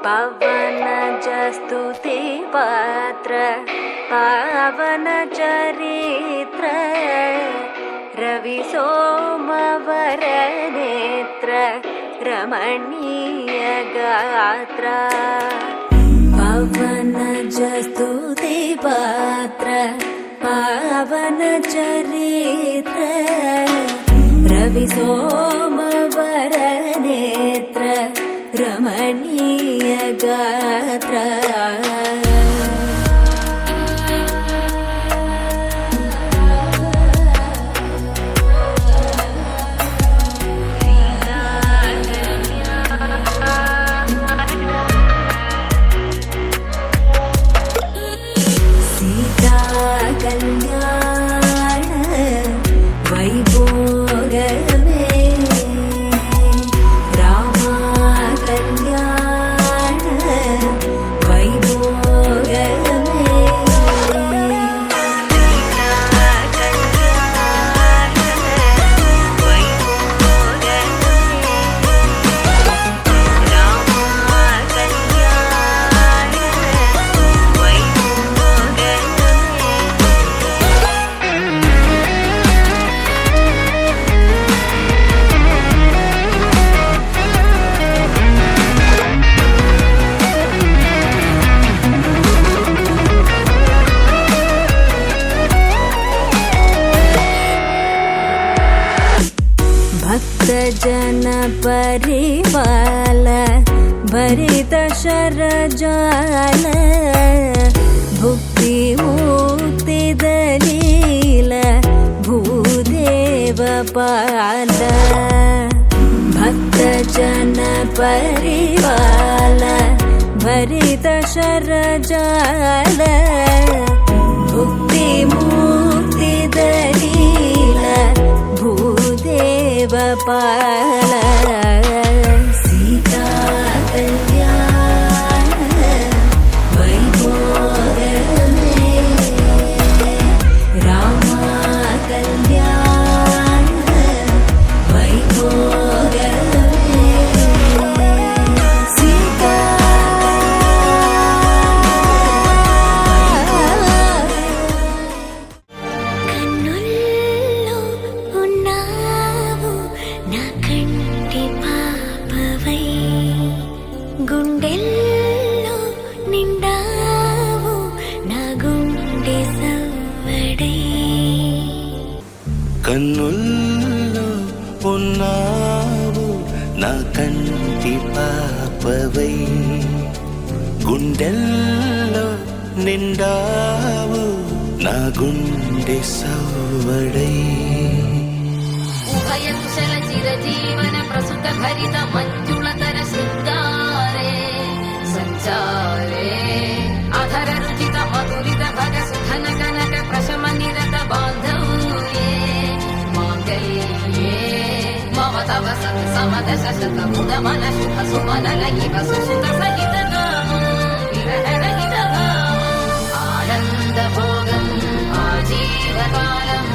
पवन स्तुति पात्र पावन चरित्र रवि सोमवर नेत्र रमणीय गात्र पवन स्तुति पात्र पावन चरित्र रवि सोमवर नेत्र रमणीय गात्र सीता कल्याण वैभोगमे रामा कल्याण वैभोगमे सीता कल्याण वैभोगमे रामा कल्याण वैभोगमे भक्तजन परिपाल भरित शरजाल भुक्ति मुक्ति दलील भूदेव पाल भक्तजन परिपाल भरित शरजाल भुक्ति मुक्ति दलील भूदेव पाल सीता कल्याण वैभोगमे रामा कल्याण वैभोगमे सीता కన్నుల్లో ఉన్నావు నా కంటి పాపవై గుండెల్లో నిండావు నా గుండె సవ్వడై కన్నుల్లో ఉన్నావు నా కంటి పాపవై గుండెల్లో నిండావు నా గుండె సవ్వడై ఉభయకుశల చిరజీవన ప్రసుత భరిత మంజుళతర శృంగారే సంచారే అధర రుచిత మధురిత భగ సుధన కనక ప్రశమ నిరత బాంధవ్యే మాంగళ్యే మమ తవ సత్ సమదశ శత ముద మన శుభ సుమనల ఇవ సుసుత సహిత విరహ రహిత ఆనంద భోగం ఆజీవకాలం